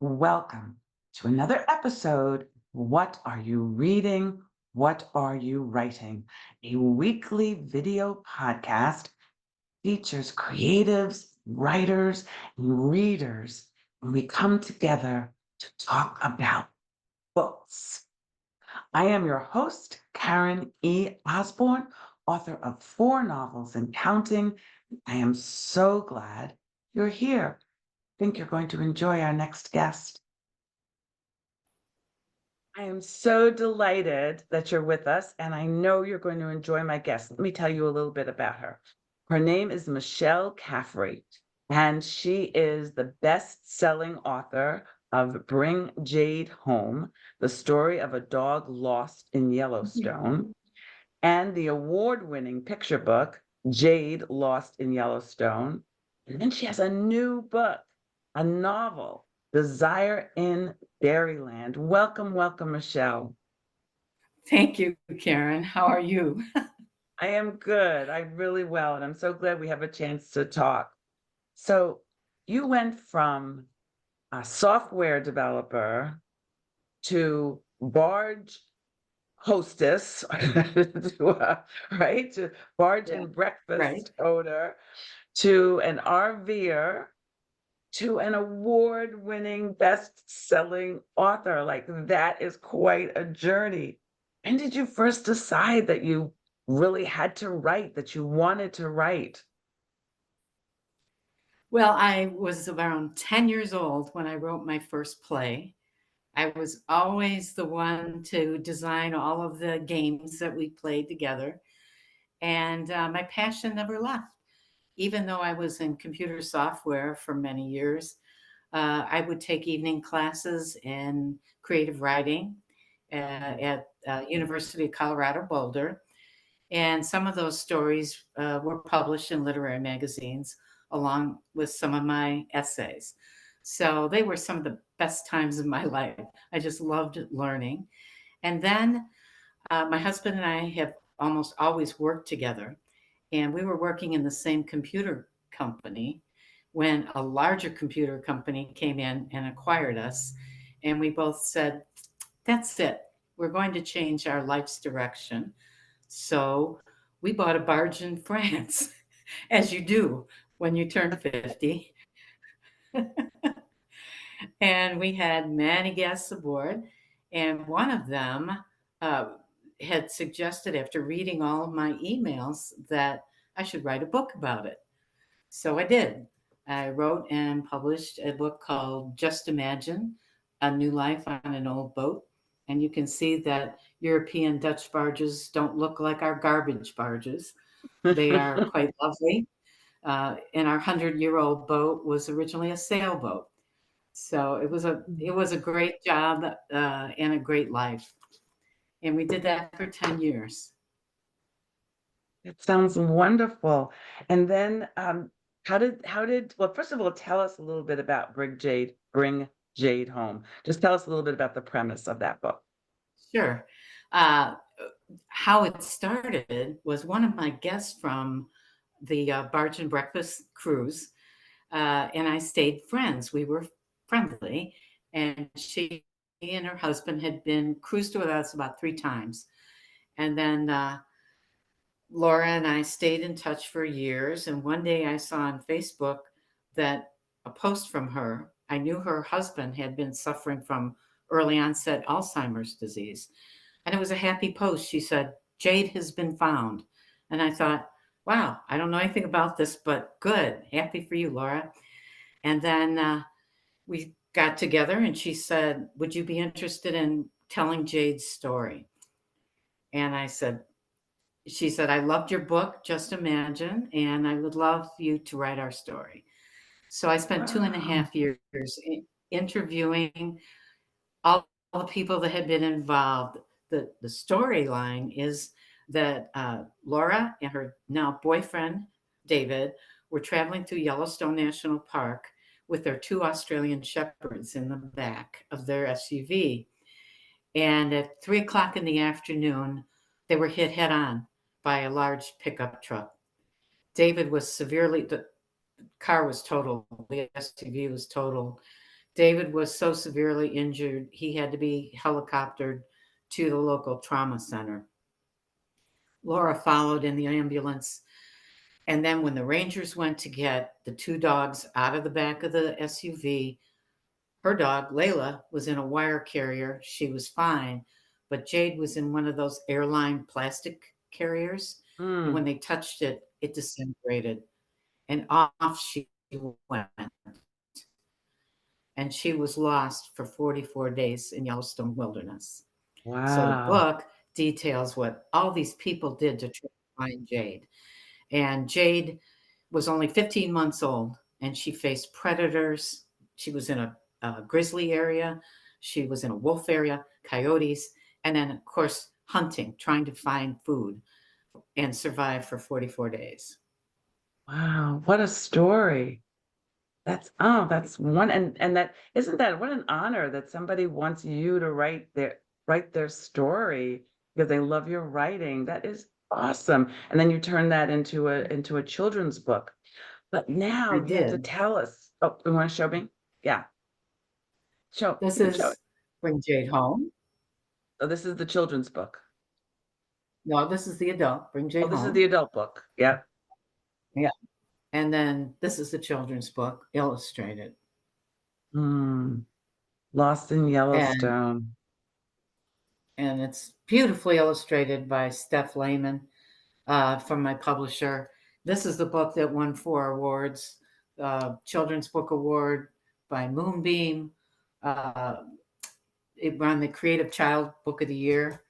Welcome to another episode. What are you reading? What are you writing? A weekly video podcast features creatives, writers, and readers, and we come together to talk about books. I am your host, Karen E. Osborne, author of 4 novels and counting. I am so glad you're here. I think you're going to enjoy our next guest. I am so delighted that you're with us, and I know you're going to enjoy my guest. Let me tell you a little bit about her. Her name is Michelle Caffrey, and she is the best-selling author of Bring Jade Home, the story of a dog lost in Yellowstone, and the award-winning picture book, Jade Lost in Yellowstone. And then she has a new book, a novel, Desire in Dairyland. Welcome, welcome, Michelle. Thank you, Karen. How are you? I am good. I'm really well, and I'm so glad we have a chance to talk. So, you went from a software developer to barge hostess, to, right? To barge Yeah. and Right. breakfast owner, to an RVer, to an award-winning, best-selling author. Like, that is quite a journey. When did you first decide that you really had to write, that you wanted to write? Well, I was around 10 years old when I wrote my first play. I was always the one to design all of the games that we played together. And my passion never left. Even though I was in computer software for many years, I would take evening classes in creative writing at University of Colorado Boulder. And some of those stories were published in literary magazines along with some of my essays. So they were some of the best times of my life. I just loved learning. And then my husband and I have almost always worked together. And we were working in the same computer company when a larger computer company came in and acquired us. And we both said, that's it. We're going to change our life's direction. So we bought a barge in France, as you do when you turn 50. And we had many guests aboard. And one of them uh, had suggested, after reading all of my emails, that I should write a book about it. So I did. I wrote and published a book called Just Imagine A New Life on an Old Boat. And you can see that European Dutch barges don't look like our garbage barges. They are quite lovely. And our 100-year-old boat was originally a sailboat. So it was a great job and a great life. And we did that for 10 years. It sounds wonderful. And then, well, first of all, tell us a little bit about Bring Jade Home. Just tell us a little bit about the premise of that book. Sure. Uh, how it started was one of my guests from the Barge and Breakfast cruise, and I stayed friends. We were friendly, and she and her husband had been cruised with us about 3 times. And then Laura and I stayed in touch for years. And one day I saw on Facebook that a post from her. I knew her husband had been suffering from early onset Alzheimer's disease. And it was a happy post. She said, Jade has been found. And I thought, wow, I don't know anything about this, but good. Happy for you, Laura. And then we got together and she said, would you be interested in telling Jade's story? And I said, she said, I loved your book, Just Imagine, and I would love you to write our story. So I spent two and a Wow. half years interviewing all the people that had been involved. The storyline is that Laura and her now boyfriend, David, were traveling through Yellowstone National Park with their 2 Australian shepherds in the back of their SUV. And at 3 o'clock in the afternoon, they were hit head on by a large pickup truck. David was severely, the car was totaled, the SUV was totaled. David was so severely injured, he had to be helicoptered to the local trauma center. Laura followed in the ambulance. And then when the Rangers went to get the two dogs out of the back of the SUV, her dog, Layla, was in a wire carrier. She was fine. But Jade was in one of those airline plastic carriers. And when Mm, they touched it, it disintegrated. And off she went. And she was lost for 44 days in Yellowstone wilderness. So the wow. book details what all these people did to try to find Jade. And Jade was only 15 months old and she faced predators. She was in a grizzly area, she was in a wolf area, coyotes, and then, of course, hunting, trying to find food and survive for 44 days. Wow, what a story. That's one and that isn't that what an honor that somebody wants you to write their story because they love your writing. That is awesome. And then you turn that into a children's book. But now I you have to did. tell us. Oh, you want to show me? Yeah. This You can show it. is Bring Jade Home. So this is the children's book. No, this is the adult, Bring Oh, Jade this is the Home. adult book. Yep. Yeah. And then this is the children's book, illustrated. Hmm. Lost in And Yellowstone. and it's beautifully illustrated by Steph Lehman from my publisher. This is the book that won 4 awards: Children's Book Award by Moonbeam. Uh, it won the Creative Child Book of the Year.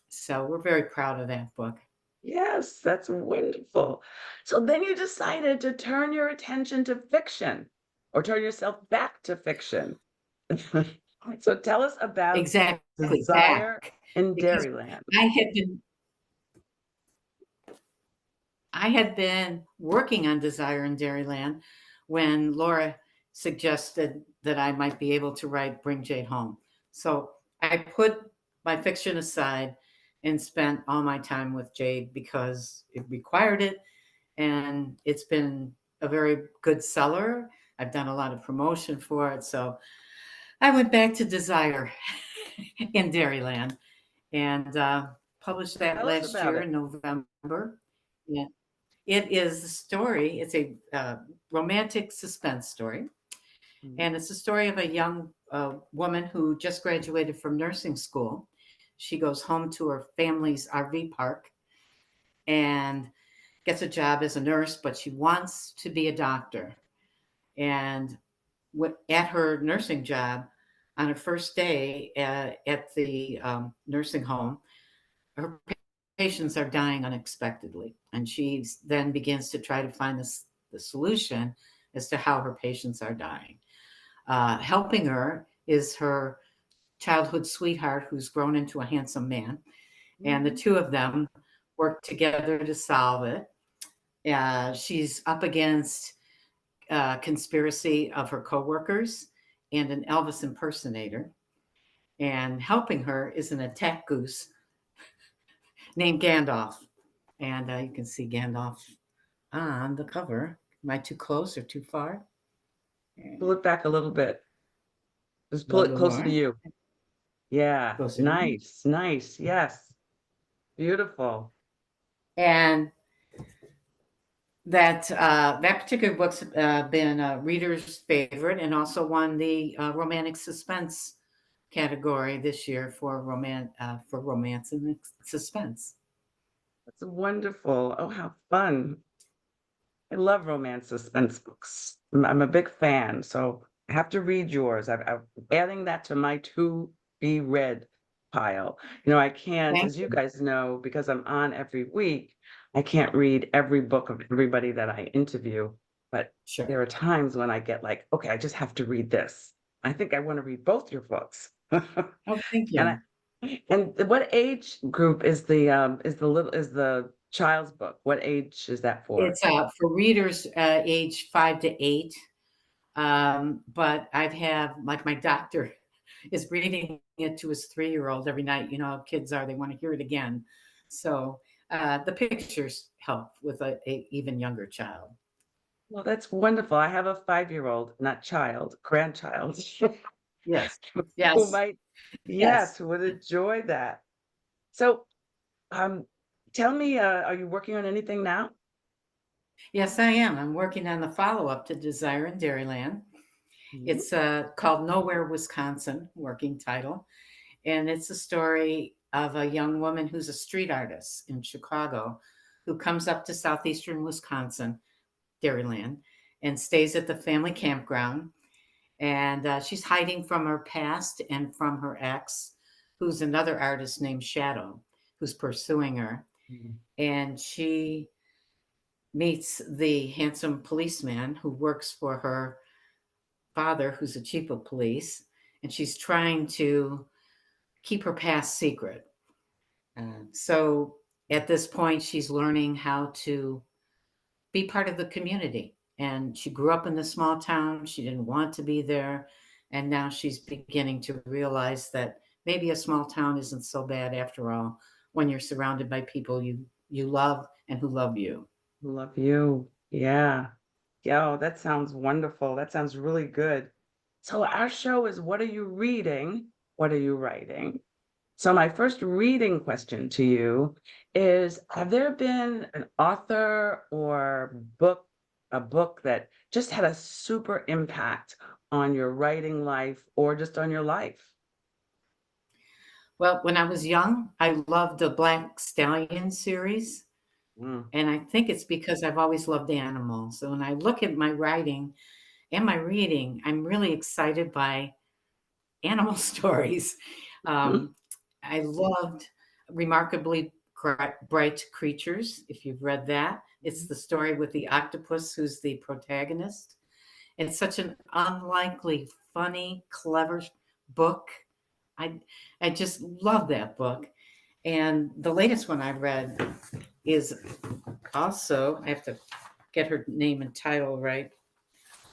So we're very proud of that book. Yes, that's wonderful. So then you decided to turn your attention to fiction or turn yourself back to fiction. So tell us about Exactly, Desire back, in because Dairyland. I had been I had been working on Desire in Dairyland when Laura suggested that I might be able to write Bring Jade Home. So I put my fiction aside and spent all my time with Jade because it required it. And it's been a very good seller. I've done a lot of promotion for it. So I went back to Desire in Dairyland and published that Tell us last about year it. in November. Yeah. It is a story. It's a romantic suspense story, Mhm. and it's a story of a young woman who just graduated from nursing school. She goes home to her family's RV park and gets a job as a nurse, but she wants to be a doctor. And at her nursing job, on her first day at the nursing home, her patients are dying unexpectedly, and she then begins to try to find the solution as to how her patients are dying. Helping her is her childhood sweetheart, who's grown into a handsome man, and the Mhm. two of them work together to solve it. She's up against conspiracy of her coworkers and an Elvis impersonator, and helping her is an attack goose named Gandalf. And you can see Gandalf on the cover. Am I too close or too far? Pull A it back a little bit. Just pull little it bit closer to more. you. Yeah. Closer to me. Nice. Nice. Yes. Beautiful. And that particular book's been a reader's favorite and also won the romantic suspense category this year for romance and suspense. That's wonderful. Oh, how fun. I love romance suspense books. I'm a big fan, so I have to read yours. I'm adding that to my to be read pile. I can't, Thank as you you. guys know, because I'm on every week, I can't read every book of everybody that I interview. But Sure. there are times when I get like, okay, I just have to read this. I think I want to read both your books. Oh, thank And I you. what age group is the child's book? What age is that for? It's for readers age 5 to 8. But I'd have, like, my doctor is reading it to his 3-year-old every night. You know how kids are; they want to hear it again. So the pictures help with a even younger child. Well, that's wonderful. I have a 5-year-old, not child, grandchild, Yes. who Yes. might, Yes. yes, who would enjoy that. So, um, tell me, are you working on anything now? Yes, I am. I'm working on the follow-up to Desire in Dairyland. Mhm. It's called Nowhere, Wisconsin, working title. And it's a story of a young woman who's a street artist in Chicago who comes up to southeastern Wisconsin, Dairyland, and stays at the family campground. And she's hiding from her past and from her ex, who's another artist named Shadow, who's pursuing her. Mhm. And she meets the handsome policeman who works for her father, who's a chief of police. And she's trying to keep her past secret. So at this point, she's learning how to be part of the community. And she grew up in the small town. She didn't want to be there. And now she's beginning to realize that maybe a small town isn't so bad after all when you're surrounded by people you love and who love you. Love you. Yeah. Yeah, oh, that sounds wonderful. That sounds really good. So our show is what are you reading? What are you writing? So my first reading question to you is, have there been an author or book, a book that just had a super impact on your writing life or just on your life? Well, when I was young, I loved the Black Stallion series. Mm. And I think it's because I've always loved animals. So when I look at my writing and my reading, I'm really excited by animal stories. Mhm. Um, I loved Remarkably Bright Creatures, if you've read that. It's the story with the octopus who's the protagonist. It's such an unlikely, funny, clever book. I I just love that book. And the latest one I read is also, I have to get her name and title right.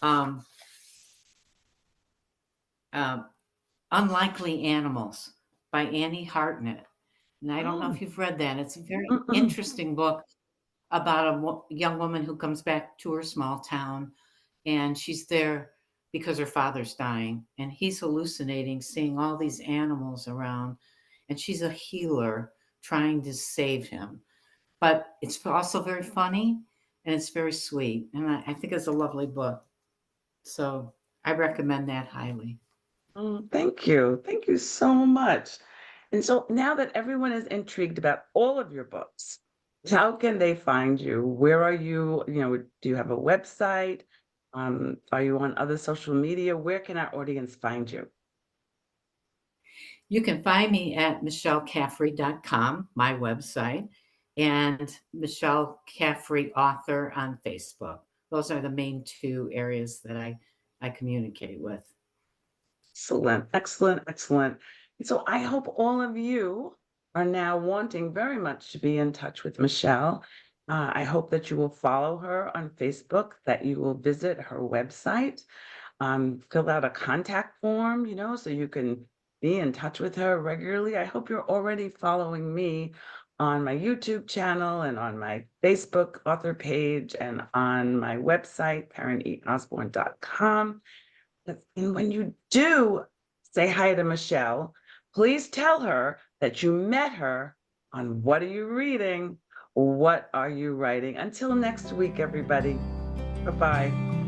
Um, uh, Unlikely Animals by Annie Hartnett. And I don't know Oh, if you've read that. It's a very mm-mm. interesting book about a young woman who comes back to her small town, and she's there because her father's dying and he's hallucinating, seeing all these animals around, and she's a healer trying to save him. But it's also very funny and it's very sweet. And I think it's a lovely book. So I recommend that highly. Oh, thank you. Thank you so much. And so now that everyone is intrigued about all of your books, how can they find you? Where are you? Do you have a website? Are you on other social media? Where can our audience find you? You can find me at michellecaffrey.com, my website, and Michelle Caffrey Author on Facebook. Those are the main two areas that I communicate with. Excellent, excellent, excellent. And so I hope all of you are now wanting very much to be in touch with Michelle. I hope that you will follow her on Facebook, that you will visit her website, fill out a contact form, so you can be in touch with her regularly. I hope you're already following me on my YouTube channel and on my Facebook author page and on my website, ParenEatOsborne.com. And when you do say hi to Michelle, please tell her that you met her on What Are You Reading? What Are You Writing? Until next week, everybody. Bye bye.